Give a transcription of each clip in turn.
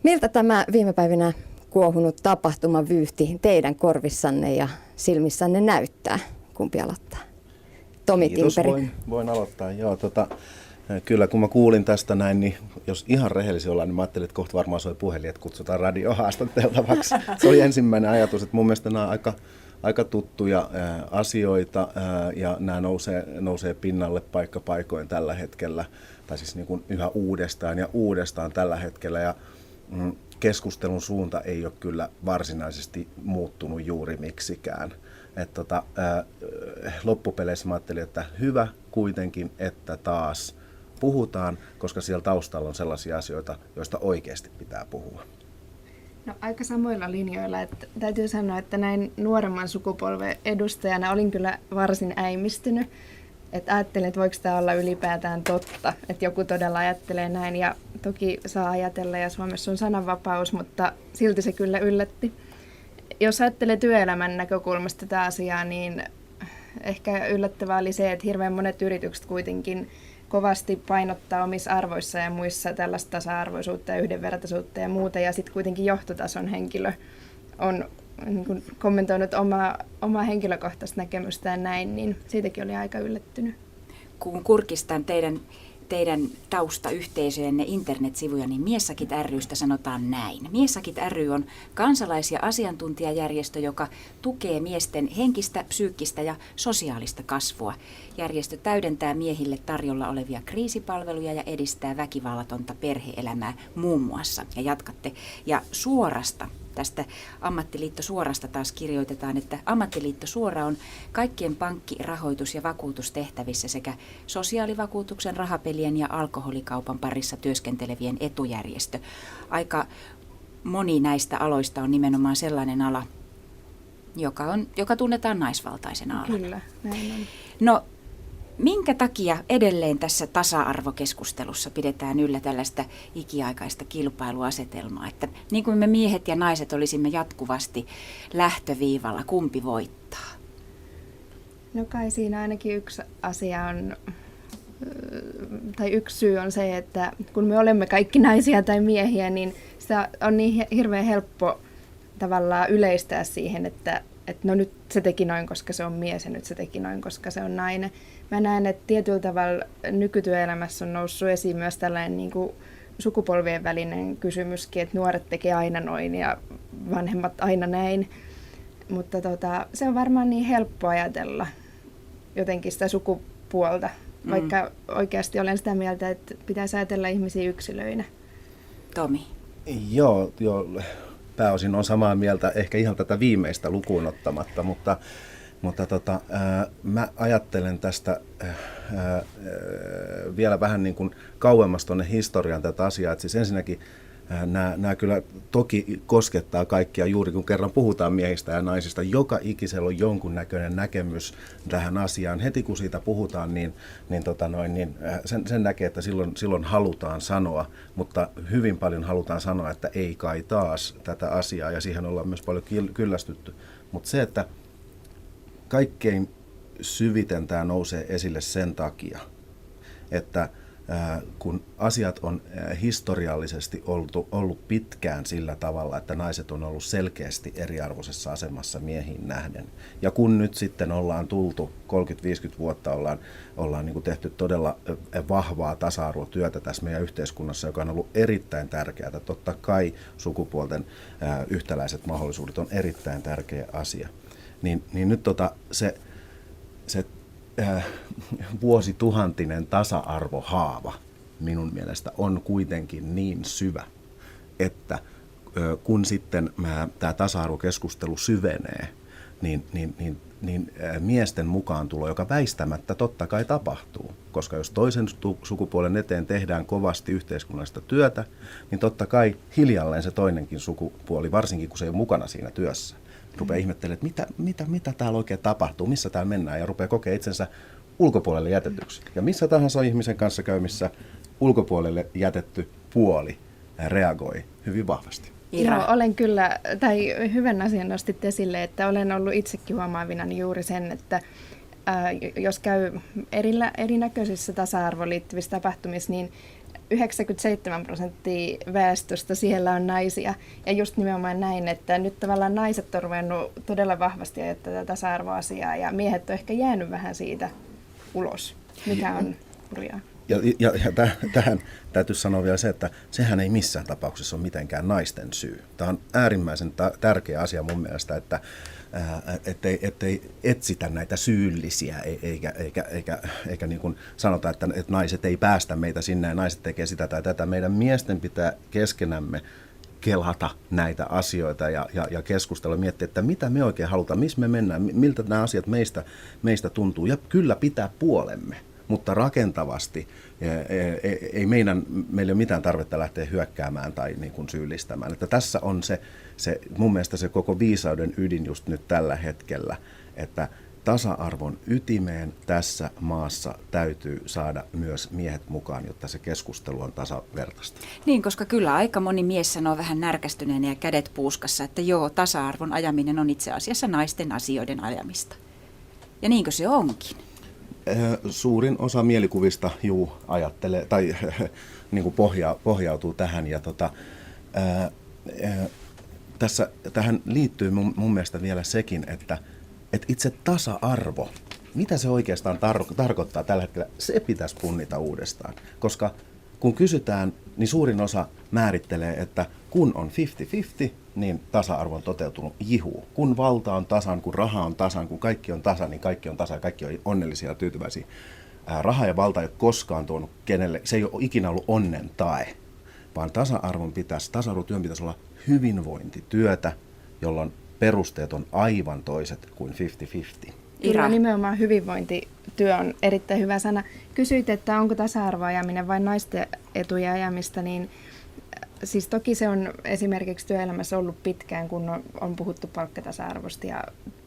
Miltä tämä viime päivinä kuohunut tapahtumavyyhti teidän korvissanne ja silmissänne näyttää? Kumpi aloittaa? Tomi Kiitos, Timperi. voin aloittaa. Joo, kyllä kun mä kuulin tästä näin, niin jos ihan rehellisiä ollaan, niin mä ajattelin, että kohta varmaan soi puhelin, että kutsutaan radiohaastateltavaksi. Se oli ensimmäinen ajatus, että mun mielestä nämä on aika tuttuja asioita ja nämä nousee pinnalle paikkapaikoin tällä hetkellä, tai siis niin kuin yhä uudestaan ja uudestaan tällä hetkellä. Ja keskustelun suunta ei ole kyllä varsinaisesti muuttunut juuri miksikään. Loppupeleissä mä ajattelin, että hyvä kuitenkin, että taas puhutaan, koska siellä taustalla on sellaisia asioita, joista oikeasti pitää puhua. No, aika samoilla linjoilla. Että täytyy sanoa, että näin nuoremman sukupolven edustajana olin kyllä varsin äimistynyt. Että ajattelin, että voiko tämä olla ylipäätään totta, että joku todella ajattelee näin. Ja toki saa ajatella ja Suomessa on sananvapaus, mutta silti se kyllä yllätti. Jos ajattelee työelämän näkökulmasta tätä asiaa, niin ehkä yllättävää oli se, että hirveän monet yritykset kuitenkin kovasti painottaa omissa arvoissa ja muissa tällaista tasa-arvoisuutta ja yhdenvertaisuutta ja muuta. Ja sitten kuitenkin johtotason henkilö on niin kuin kommentoinut omaa henkilökohtaista näkemystään näin, niin siitäkin oli aika yllättynyt. Kun kurkistan teidän taustayhteisöjenne internetsivuja, niin Miessakit ry:stä sanotaan näin. Miessakit ry on kansalais- ja asiantuntijajärjestö, joka tukee miesten henkistä, psyykkistä ja sosiaalista kasvua. Järjestö täydentää miehille tarjolla olevia kriisipalveluja ja edistää väkivallatonta perhe-elämää muun muassa. Ja jatkatte. Ja Suorasta, tästä Ammattiliitto Suorasta taas kirjoitetaan, että Ammattiliitto Suora on kaikkien pankki-, rahoitus- ja vakuutustehtävissä sekä sosiaalivakuutuksen, rahapelien ja alkoholikaupan parissa työskentelevien etujärjestö. Aika moni näistä aloista on nimenomaan sellainen ala, joka tunnetaan naisvaltaisena alana. Kyllä, näin on. No, minkä takia edelleen tässä tasa-arvokeskustelussa pidetään yllä tällaista ikiaikaista kilpailuasetelmaa, että niin kuin me miehet ja naiset olisimme jatkuvasti lähtöviivalla, kumpi voittaa? No kai siinä ainakin yksi asia on, tai yksi syy on se, että kun me olemme kaikki naisia tai miehiä, niin sitä on niin hirveän helppo tavallaan yleistää siihen, että no nyt se teki noin, koska se on mies ja nyt se teki noin, koska se on nainen. Mä näen, että tietyllä tavalla nykytyöelämässä on noussut esiin myös tällainen niin kuin sukupolvien välinen kysymyskin, että nuoret tekee aina noin ja vanhemmat aina näin. Mutta se on varmaan niin helppo ajatella jotenkin sitä sukupuolta, vaikka oikeasti olen sitä mieltä, että pitäisi ajatella ihmisiä yksilöinä. Tomi. Joo. Pääosin on samaa mieltä, ehkä ihan tätä viimeistä lukuun ottamatta, mutta mä ajattelen tästä vielä vähän niin kuin kauemmas tuonne historiaan tätä asiaa. Että siis ensinnäkin nämä kyllä toki koskettaa kaikkia juuri kun kerran puhutaan miehistä ja naisista. Joka ikisellä on jonkunnäköinen näkemys tähän asiaan. Heti kun siitä puhutaan, niin sen näkee, että silloin halutaan sanoa, mutta hyvin paljon halutaan sanoa, että ei kai taas tätä asiaa ja siihen ollaan myös paljon kyllästytty. Mutta se, että kaikkein syviten tämä nousee esille sen takia, että kun asiat on historiallisesti ollut pitkään sillä tavalla, että naiset on ollut selkeästi eriarvoisessa asemassa miehiin nähden. Ja kun nyt sitten ollaan tultu, 30-50 vuotta ollaan niin kuin tehty todella vahvaa tasa-arvotyötä tässä meidän yhteiskunnassa, joka on ollut erittäin tärkeää. Totta kai sukupuolten yhtäläiset mahdollisuudet on erittäin tärkeä asia. Niin nyt se vuosituhantinen tasa-arvohaava minun mielestä on kuitenkin niin syvä, että kun sitten tämä tasa-arvokeskustelu syvenee, niin miesten mukaantulo, joka väistämättä totta kai tapahtuu, koska jos toisen sukupuolen eteen tehdään kovasti yhteiskunnallista työtä, niin totta kai hiljalleen se toinenkin sukupuoli, varsinkin kun se ei ole mukana siinä työssä, rupeaa ihmettelemään, että mitä täällä oikein tapahtuu, missä täällä mennään, ja rupeaa kokea itsensä ulkopuolelle jätetyksi. Ja missä tahansa ihmisen kanssa käymissä ulkopuolelle jätetty puoli reagoi hyvin vahvasti. Joo, olen kyllä, tai hyvän asian nostit esille, että olen ollut itsekin huomaavinani juuri sen, että jos käy erinäköisissä tasa-arvoon liittyvissä tapahtumissa, niin 97% väestöstä siellä on naisia. Ja just nimenomaan näin, että nyt tavallaan naiset on ruvennut todella vahvasti ajaa tätä tasa-arvoasiaa ja miehet on ehkä jäänyt vähän siitä ulos, mikä on hurjaa. Ja tähän täytyy sanoa vielä se, että sehän ei missään tapauksessa ole mitenkään naisten syy. Tämä on äärimmäisen tärkeä asia mun mielestä, että ettei etsitä näitä syyllisiä, eikä niin kuin sanota, että naiset ei päästä meitä sinne ja naiset tekee sitä tai tätä. Meidän miesten pitää keskenämme kelata näitä asioita ja keskustella, miettiä, että mitä me oikein halutaan, missä me mennään, miltä nämä asiat meistä tuntuu ja kyllä pitää puolemme. Mutta rakentavasti ei meillä ole mitään tarvetta lähteä hyökkäämään tai niin kuin syyllistämään. Että tässä on se, mun mielestä se koko viisauden ydin just nyt tällä hetkellä, että tasa-arvon ytimeen tässä maassa täytyy saada myös miehet mukaan, jotta se keskustelu on tasavertaista. Niin, koska kyllä aika moni mies sanoo vähän närkästyneenä ja kädet puuskassa, että joo, tasa-arvon ajaminen on itse asiassa naisten asioiden ajamista. Ja niinkö se onkin? Suurin osa mielikuvista ajattelee tai niin kuin pohjautuu tähän ja tähän liittyy mun mielestä vielä sekin, että itse tasa-arvo, mitä se oikeastaan tarkoittaa tällä hetkellä, se pitäisi punnita uudestaan, koska kun kysytään, niin suurin osa määrittelee, että kun on 50-50, niin tasa-arvo on toteutunut jihuu. Kun valta on tasan, kun raha on tasan, kun kaikki on tasan, niin kaikki on tasan ja kaikki on onnellisia ja tyytyväisiä. Raha ja valta ei ole koskaan tuonut kenelle, se ei ole ikinä ollut onnen tae, vaan tasa-arvotyön pitäisi olla hyvinvointityötä, jolloin perusteet on aivan toiset kuin 50-50. Kyllä nimenomaan hyvinvointityö on erittäin hyvä sana. Kysyit, että onko tasa-arvoajaminen vain naisten etujen ajamista, niin siis toki se on esimerkiksi työelämässä ollut pitkään, kun on puhuttu palkkatasa-arvosta ja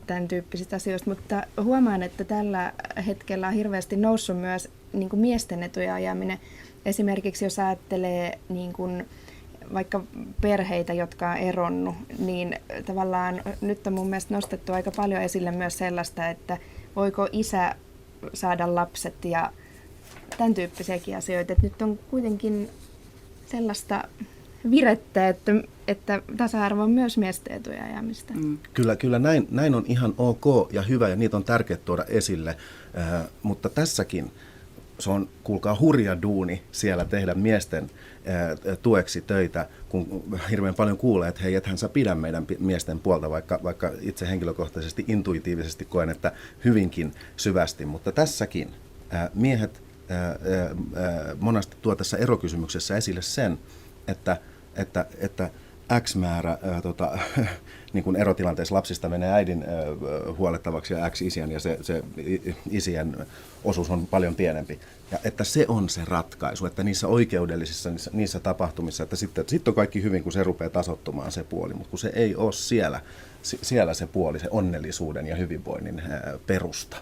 tämän tyyppisistä asioista, mutta huomaan, että tällä hetkellä on hirveästi noussut myös niin kuin miesten etujen ajaminen. Esimerkiksi jos ajattelee niin kuin vaikka perheitä, jotka on eronnut, niin tavallaan nyt on mun mielestä nostettu aika paljon esille myös sellaista, että voiko isä saada lapset ja tämän tyyppisiäkin asioita. Että nyt on kuitenkin sellaista virettä, että tasa-arvo on myös miesten etujen ajamista. Kyllä näin on ihan ok ja hyvä ja niitä on tärkeää tuoda esille, mutta tässäkin se on, kuulkaa, hurja duuni siellä tehdä miesten tueksi töitä, kun hirveän paljon kuulee, että hei, ethän sä pidä meidän miesten puolta, vaikka itse henkilökohtaisesti intuitiivisesti koen, että hyvinkin syvästi, mutta tässäkin miehet monesti tuo tässä erokysymyksessä esille sen, että X määrä niin kuin erotilanteessa lapsista menee äidin huolettavaksi ja X isien ja se isien osuus on paljon pienempi. Ja että se on se ratkaisu, että niissä oikeudellisissa, niissä tapahtumissa, että sitten on kaikki hyvin, kun se rupeaa tasoittumaan se puoli, mutta kun se ei ole siellä se puoli, se onnellisuuden ja hyvinvoinnin perusta.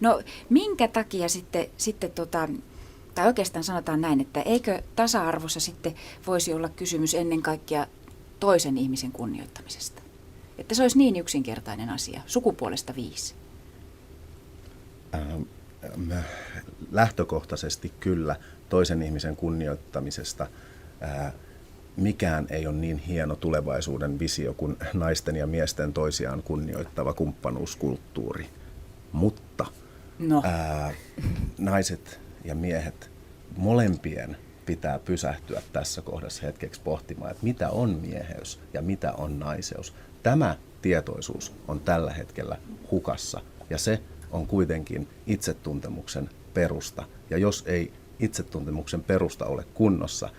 No minkä takia sitten tai oikeastaan sanotaan näin, että eikö tasa-arvossa sitten voisi olla kysymys ennen kaikkea toisen ihmisen kunnioittamisesta? Että se olisi niin yksinkertainen asia, sukupuolesta 5. Lähtökohtaisesti kyllä toisen ihmisen kunnioittamisesta. Mikään ei ole niin hieno tulevaisuuden visio kuin naisten ja miesten toisiaan kunnioittava kumppanuuskulttuuri. Mutta naiset ja miehet, molempien pitää pysähtyä tässä kohdassa hetkeksi pohtimaan, että mitä on mieheys ja mitä on naiseus. Tämä tietoisuus on tällä hetkellä hukassa ja se on kuitenkin itsetuntemuksen perusta. Ja jos ei itsetuntemuksen perusta ole kunnossa,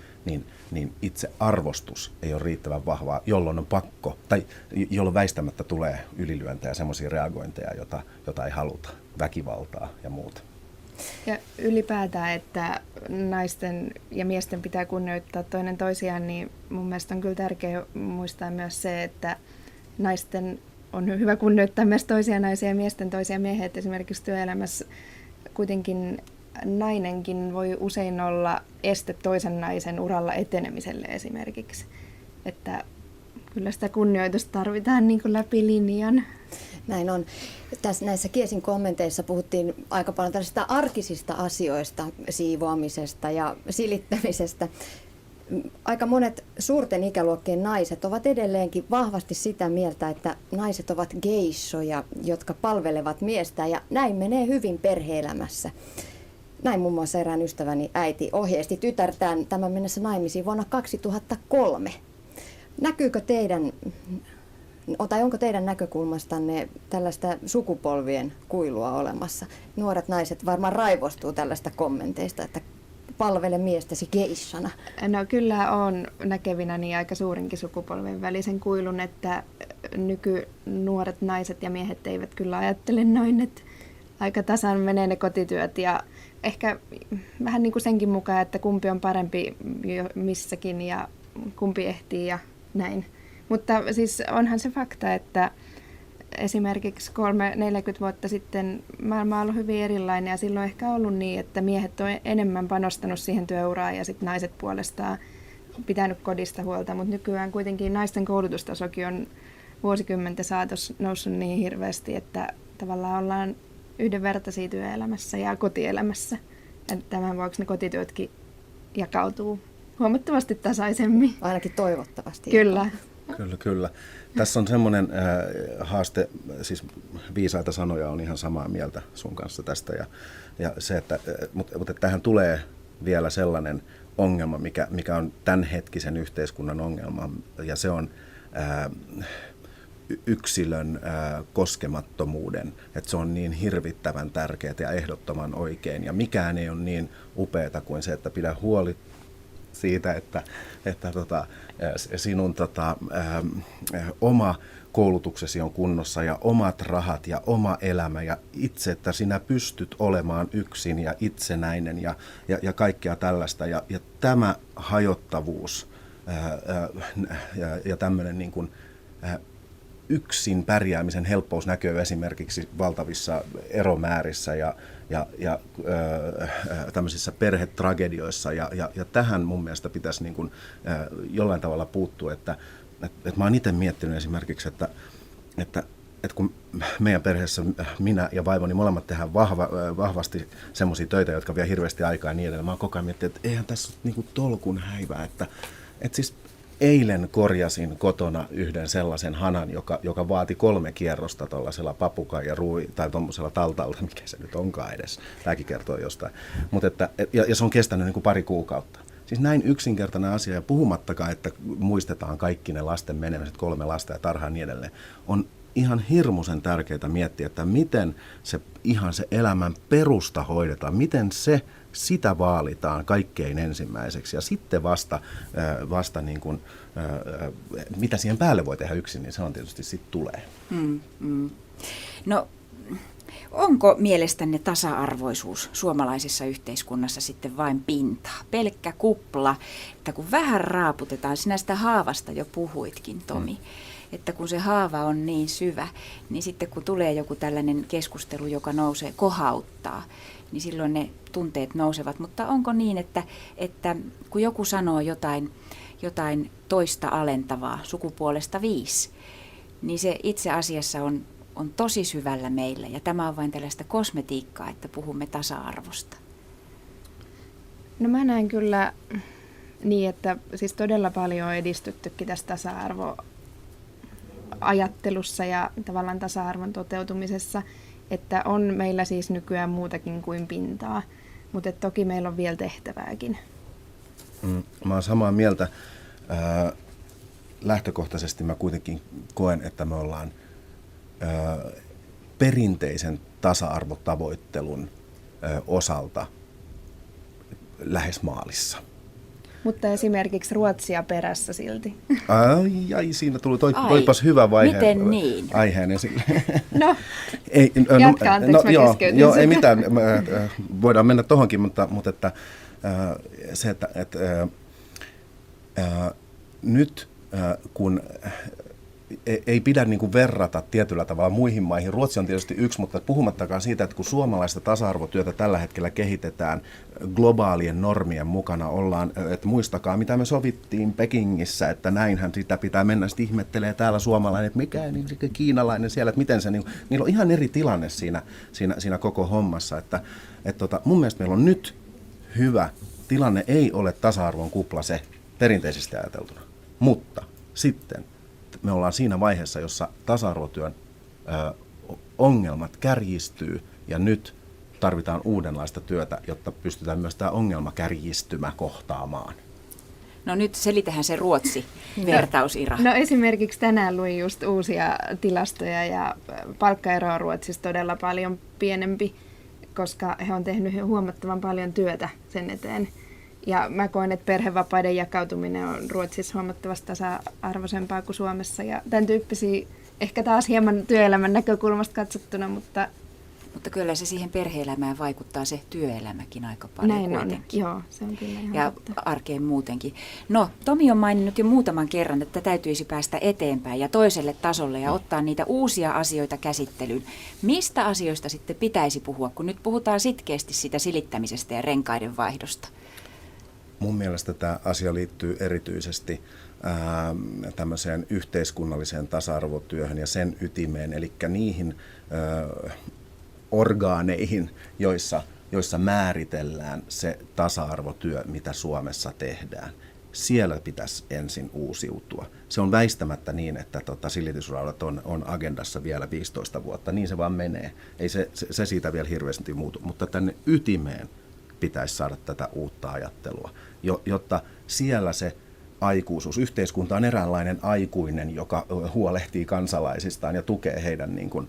niin itse arvostus ei ole riittävän vahvaa, jolloin on pakko, tai jolloin väistämättä tulee ylilyöntejä ja semmoisia reagointeja, jota ei haluta, väkivaltaa ja muuta. Ja ylipäätään, että naisten ja miesten pitää kunnioittaa toinen toisiaan, niin mun mielestä on kyllä tärkeää muistaa myös se, että naisten on hyvä kunnioittaa myös toisia naisia ja miesten toisia miehiä. Että esimerkiksi työelämässä kuitenkin nainenkin voi usein olla este toisen naisen uralla etenemiselle esimerkiksi. Että Kyllä sitä kunnioitusta tarvitaan niin kuin läpi linjan. Näin on. Näissä Kiesin kommenteissa puhuttiin aika paljon tällaisista arkisista asioista, siivoamisesta ja silittämisestä. Aika monet suurten ikäluokkien naiset ovat edelleenkin vahvasti sitä mieltä, että naiset ovat geissoja, jotka palvelevat miestä, ja näin menee hyvin perhe-elämässä. Näin muun muassa erään ystäväni äiti ohjeisti tytärtään tämän mennessä naimisiin vuonna 2003. Näkyykö teidän, tai onko teidän näkökulmastanne tällaista sukupolvien kuilua olemassa? Nuoret naiset varmaan raivostuu tällaista kommenteista, että palvele miestäsi geissana. No kyllä on näkevinäni aika suurinkin sukupolven välisen kuilun, että nykynuoret naiset ja miehet eivät kyllä ajattele noin, että aika tasan menee ne kotityöt ja ehkä vähän niin kuin senkin mukaan, että kumpi on parempi missäkin ja kumpi ehtii ja näin. Mutta siis onhan se fakta, että esimerkiksi 40 vuotta sitten maailma on ollut hyvin erilainen ja silloin ehkä ollut niin, että miehet on enemmän panostanut siihen työuraan ja sitten naiset puolestaan pitänyt kodista huolta, mutta nykyään kuitenkin naisten koulutustasokin on vuosikymmenten saatossa noussut niin hirveästi, että tavallaan ollaan yhdenvertaisia työelämässä ja kotielämässä. Ja tämän vuoksi ne kotityötkin jakautuu huomattavasti tasaisemmin. Ainakin toivottavasti. Kyllä. Kyllä. Tässä on semmoinen haaste, siis viisaita sanoja on ihan samaa mieltä sun kanssa tästä. Ja se, että, mutta tähän tulee vielä sellainen ongelma, mikä on tämänhetkisen yhteiskunnan ongelma, ja se on yksilön koskemattomuuden, että se on niin hirvittävän tärkeää ja ehdottoman oikein, ja mikään ei ole niin upeata kuin se, että pidä huoli siitä, että sinun oma koulutuksesi on kunnossa ja omat rahat ja oma elämä ja itse, että sinä pystyt olemaan yksin ja itsenäinen ja kaikkea tällaista. Ja tämä hajottavuus ja tämmöinen niin kuin, yksin pärjäämisen helppous näkyy esimerkiksi valtavissa eromäärissä ja tämmöisissä perhetragedioissa. Ja tähän mun mielestä pitäisi niin kuin, jollain tavalla puuttua, että mä oon itse miettinyt esimerkiksi, että kun meidän perheessä minä ja vaimoni molemmat tehdään vahvasti semmoisia töitä, jotka vie hirveästi aikaa ja niin edelleen. Mä oon koko ajan miettinyt, että eihän tässä ole niin kuin tolkun häivää, että siis eilen korjasin kotona yhden sellaisen hanan, joka vaati 3 kierrosta tuollaisella papukaija tai tuommoisella taltalta, mikä se nyt onkaan edes. Tämäkin kertoo jostain. Ja se on kestänyt niin kuin 2 kuukautta. Siis näin yksinkertainen asia, ja puhumattakaan, että muistetaan kaikki ne lasten menemiset, 3 lasta ja tarhaan niin edelleen, on ihan hirmuisen tärkeää miettiä, että miten se elämän perusta hoidetaan, miten sitä vaalitaan kaikkein ensimmäiseksi, ja sitten vasta niin kuin, mitä siihen päälle voi tehdä yksin, niin se on tietysti sitten tulee. No, onko mielestänne tasa-arvoisuus suomalaisessa yhteiskunnassa sitten vain pintaa, pelkkä kupla, että kun vähän raaputetaan, sinä sitä haavasta jo puhuitkin, Tomi, että kun se haava on niin syvä, niin sitten kun tulee joku tällainen keskustelu, joka nousee, kohauttaa, niin silloin ne tunteet nousevat. Mutta onko niin, että kun joku sanoo jotain toista alentavaa sukupuolesta 5, niin se itse asiassa on tosi syvällä meillä, ja tämä on vain tällaista kosmetiikkaa, että puhumme tasa-arvosta? No mä näen kyllä niin, että siis todella paljon on edistyttykin tässä tasa-arvoajattelussa ja tavallaan tasa-arvon toteutumisessa, että on meillä siis nykyään muutakin kuin pintaa, mutta toki meillä on vielä tehtävääkin. Mä oon samaa mieltä. Lähtökohtaisesti mä kuitenkin koen, että me ollaan perinteisen tasa-arvotavoittelun osalta lähes maalissa. Mutta esimerkiksi Ruotsia perässä silti. Ai, siinä tuli toipas hyvä miten niin? Aiheen esille. No, jatka, anteeksi, mä keskeytin. Joo, ei mitään. Voidaan mennä tohonkin, mutta että, se, että nyt kun ei pidä niin kuin verrata tietyllä tavalla muihin maihin. Ruotsi on tietysti yksi, mutta puhumattakaan siitä, että kun suomalaista tasa-arvotyötä tällä hetkellä kehitetään globaalien normien mukana ollaan, että muistakaa mitä me sovittiin Pekingissä, että näinhän sitä pitää mennä, sitten ihmettelee täällä suomalainen, että mikä niin kiinalainen siellä, että miten se, niin, niillä on ihan eri tilanne siinä koko hommassa, että mun mielestä meillä on nyt hyvä tilanne, ei ole tasa-arvon kupla se perinteisesti ajateltuna, mutta sitten me ollaan siinä vaiheessa, jossa tasa-arvotyön ongelmat kärjistyy ja nyt tarvitaan uudenlaista työtä, jotta pystytään myös tämä ongelmakärjistymä kohtaamaan. No nyt selitähän se Ruotsi-vertaus, Ira. No esimerkiksi tänään luin just uusia tilastoja ja palkkaero on Ruotsissa todella paljon pienempi, koska he on tehnyt huomattavan paljon työtä sen eteen. Ja mä koen, että perhevapaiden jakautuminen on Ruotsissa huomattavasti tasa-arvoisempaa kuin Suomessa. Ja tämän tyyppisiä, ehkä taas hieman työelämän näkökulmasta katsottuna, mutta kyllä se siihen perhe-elämään vaikuttaa se työelämäkin aika paljon näin kuitenkin. on, joo, se on kyllä ihan Ja totta. arkeen muutenkin. No, Tomi on maininnut jo muutaman kerran, että täytyisi päästä eteenpäin ja toiselle tasolle ja ottaa niitä uusia asioita käsittelyyn. Mistä asioista sitten pitäisi puhua, kun nyt puhutaan sitkeästi siitä silittämisestä ja renkaiden vaihdosta? Mun mielestä tämä asia liittyy erityisesti tämmöiseen yhteiskunnalliseen tasa-arvotyöhön ja sen ytimeen, eli niihin orgaaneihin, joissa määritellään se tasa-arvotyö, mitä Suomessa tehdään. Siellä pitäisi ensin uusiutua. Se on väistämättä niin, että silitysraudat on agendassa vielä 15 vuotta. Niin se vaan menee. Ei se siitä vielä hirveästi muutu, mutta tänne ytimeen pitäisi saada tätä uutta ajattelua, jotta siellä se aikuisuus, yhteiskunta on eräänlainen aikuinen, joka huolehtii kansalaisistaan ja tukee heidän niin kuin,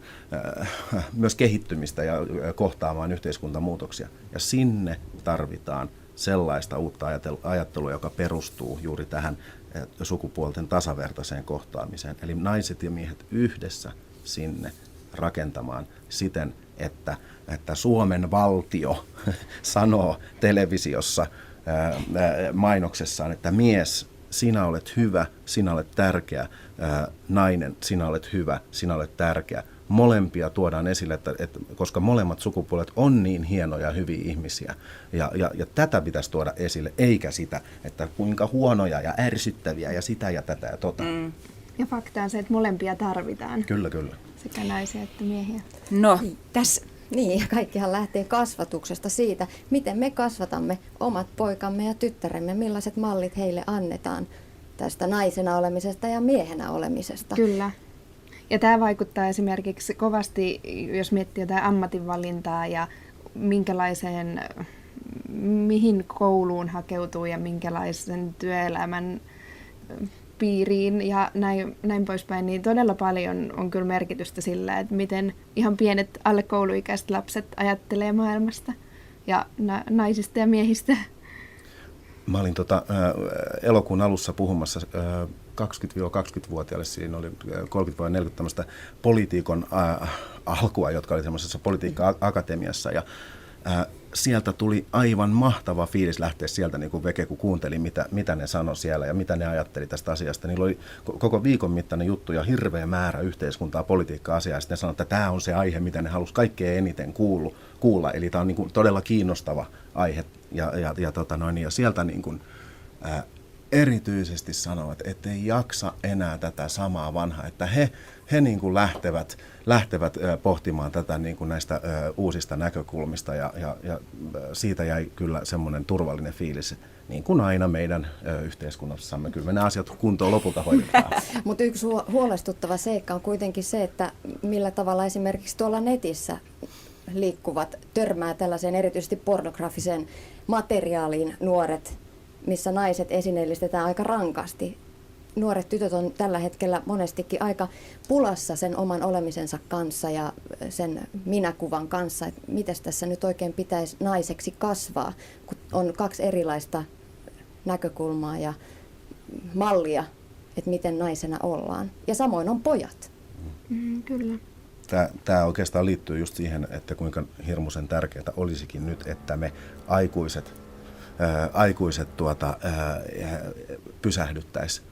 myös kehittymistä ja kohtaamaan yhteiskuntamuutoksia. Ja sinne tarvitaan sellaista uutta ajattelua, joka perustuu juuri tähän sukupuolten tasavertaiseen kohtaamiseen. Eli naiset ja miehet yhdessä sinne rakentamaan siten, että Suomen valtio sanoo televisiossa mainoksessaan, että mies, sinä olet hyvä, sinä olet tärkeä, nainen, sinä olet hyvä, sinä olet tärkeä. Molempia tuodaan esille, että koska molemmat sukupuolet on niin hienoja ja hyviä ihmisiä. Ja tätä pitäisi tuoda esille, eikä sitä, että kuinka huonoja ja ärsyttäviä ja sitä ja tätä ja tota. Ja fakta on se, että molempia tarvitaan. Kyllä. Sekä naisia että miehiä. No, tässä... Niin, ja kaikkihan lähtee kasvatuksesta siitä, miten me kasvatamme omat poikamme ja tyttäremme, millaiset mallit heille annetaan tästä naisena olemisesta ja miehenä olemisesta. Kyllä. Ja tämä vaikuttaa esimerkiksi kovasti, jos miettii jotain ammatinvalintaa ja mihin kouluun hakeutuu ja minkälaisen työelämän piiriin ja näin poispäin, niin todella paljon on kyllä merkitystä sillä, että miten ihan pienet alle kouluikäiset lapset ajattelee maailmasta ja naisista ja miehistä. Mä olin elokuun alussa puhumassa 20-20-vuotiaille, siinä oli 30-40 tämmöistä politiikon alkua, jotka oli semmoisessa politiikka-akatemiassa ja sieltä tuli aivan mahtava fiilis lähteä sieltä niin kuin veke, kun kuuntelin, mitä ne sanoi siellä ja mitä ne ajatteli tästä asiasta. Niillä oli koko viikon mittainen juttu ja hirveä määrä yhteiskuntaa, politiikka-asiaa. Ja sitten ne sanoi, että tämä on se aihe, mitä ne halusi kaikkein eniten kuulla. Eli tämä on niin kuin todella kiinnostava aihe. Ja sieltä niin kuin, erityisesti sanovat, että ei jaksa enää tätä samaa vanhaa, että he niin kuin lähtevät pohtimaan tätä niin kuin näistä uusista näkökulmista ja siitä jäi kyllä semmoinen turvallinen fiilis, niin kuin aina meidän yhteiskunnassamme. Kyllä me nämä asiat kuntoon lopulta hoidetaan. Mutta yksi huolestuttava seikka on kuitenkin se, että millä tavalla esimerkiksi tuolla netissä liikkuvat törmää tällaiseen erityisesti pornografiseen materiaaliin nuoret, missä naiset esineellistetään aika rankasti. Nuoret tytöt on tällä hetkellä monestikin aika pulassa sen oman olemisensa kanssa ja sen minäkuvan kanssa, että miten tässä nyt oikein pitäisi naiseksi kasvaa, kun on kaksi erilaista näkökulmaa ja mallia, että miten naisena ollaan. Ja samoin on pojat. Kyllä. Tämä oikeastaan liittyy just siihen, että kuinka hirmuisen tärkeää olisikin nyt, että me aikuiset pysähdyttäisiin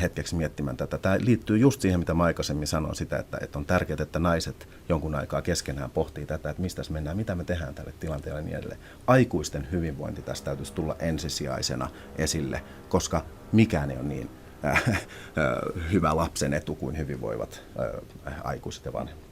hetkeksi miettimään tätä. Tämä liittyy just siihen, mitä mä aikaisemmin sanoin, sitä, että on tärkeää, että naiset jonkun aikaa keskenään pohtii tätä, että mistä mennään, mitä me tehdään tälle tilanteelle ja niin edelleen. Aikuisten hyvinvointi tästä täytyisi tulla ensisijaisena esille, koska mikään ei ole niin hyvä lapsen etu kuin hyvinvoivat aikuiset ja vanhemmat.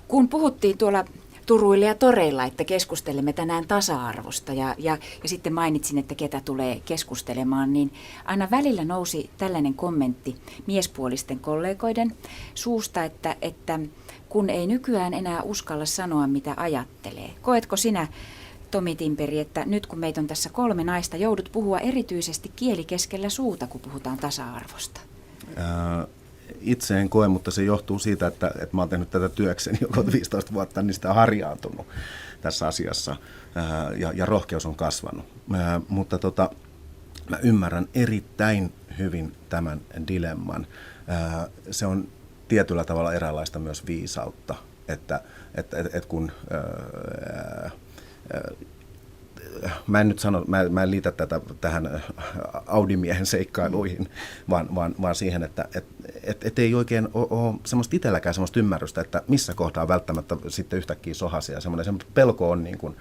Kun puhuttiin tuolla turuilla ja toreilla, että keskustelemme tänään tasa-arvosta ja sitten mainitsin, että ketä tulee keskustelemaan, niin aina välillä nousi tällainen kommentti miespuolisten kollegoiden suusta, että kun ei nykyään enää uskalla sanoa, mitä ajattelee. Koetko sinä, Tomi Timperi, että nyt kun meitä on tässä 3 naista, joudut puhua erityisesti kieli keskellä suuta, kun puhutaan tasa-arvosta? Itse en koe, mutta se johtuu siitä, että mä oon tehnyt tätä työkseni joko 15 vuotta, niin sitä on harjaantunut tässä asiassa ja rohkeus on kasvanut. Mutta mä ymmärrän erittäin hyvin tämän dilemman. Se on tietyllä tavalla eräänlaista myös viisautta, että kun mä en nyt sano, mä en liitä tätä tähän Audi-miehen seikkailuihin, vaan siihen, että ei oikein ole semmoista itselläkään semmoista ymmärrystä, että missä kohtaa välttämättä sitten yhtäkkiä sohasi ja semmoinen pelko on niin kuin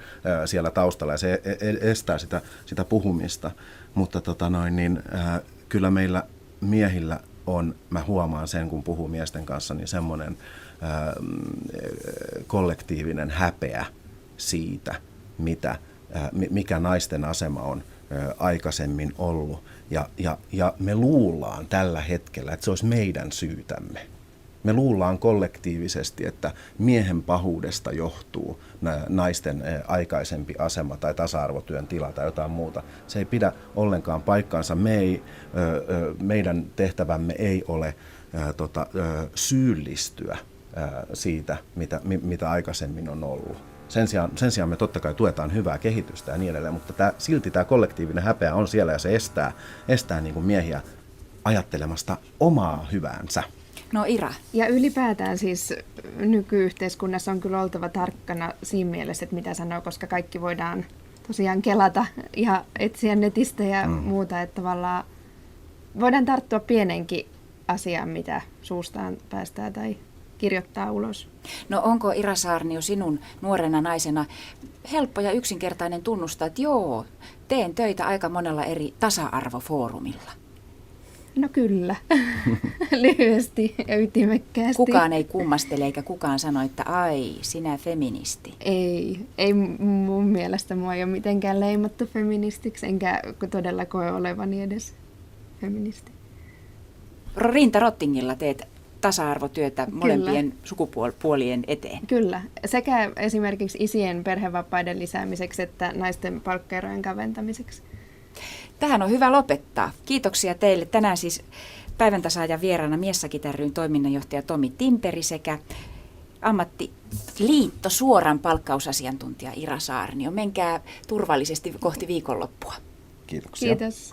siellä taustalla ja se estää sitä puhumista, mutta kyllä meillä miehillä on, mä huomaan sen, kun puhuu miesten kanssa, niin semmoinen kollektiivinen häpeä siitä, mikä naisten asema on aikaisemmin ollut. Ja me luullaan tällä hetkellä, että se olisi meidän syytämme. Me luullaan kollektiivisesti, että miehen pahuudesta johtuu naisten aikaisempi asema tai tasa-arvotyön tila tai jotain muuta. Se ei pidä ollenkaan paikkaansa. Meidän tehtävämme ei ole syyllistyä siitä, mitä aikaisemmin on ollut. Sen sijaan me totta kai tuetaan hyvää kehitystä ja niin edelleen, mutta silti tämä kollektiivinen häpeä on siellä ja se estää niin kuin miehiä ajattelemasta omaa hyväänsä. No Ira. Ja ylipäätään siis nykyyhteiskunnassa on kyllä oltava tarkkana siinä mielessä, että mitä sanoo, koska kaikki voidaan tosiaan kelata ja etsiä netistä ja muuta, että tavallaan voidaan tarttua pienenkin asiaan, mitä suustaan päästään tai kirjoittaa ulos. No onko Ira Saarnio sinun nuorena naisena helppo ja yksinkertainen tunnustaa, että joo, teen töitä aika monella eri tasa-arvofoorumilla? No kyllä, lyhyesti ja ytimekkäästi. Kukaan ei kummastele eikä kukaan sano, että ai, sinä feministi. Ei mun mielestä mua ei ole mitenkään leimattu feministiksi, enkä todella koe olevani edes feministi. Rinta Rottingilla teet tasa-arvotyötä molempien sukupuolien eteen. Kyllä. Sekä esimerkiksi isien perhevapaiden lisäämiseksi että naisten palkkaerojen kaventamiseksi. Tähän on hyvä lopettaa. Kiitoksia teille. Tänään siis Päivän tasaajan vieraana Miessakit ry:n toiminnanjohtaja Tomi Timperi sekä Ammattiliitto Suoran palkkausasiantuntija Ira Saarnio. Menkää turvallisesti kohti viikonloppua. Kiitoksia. Kiitos.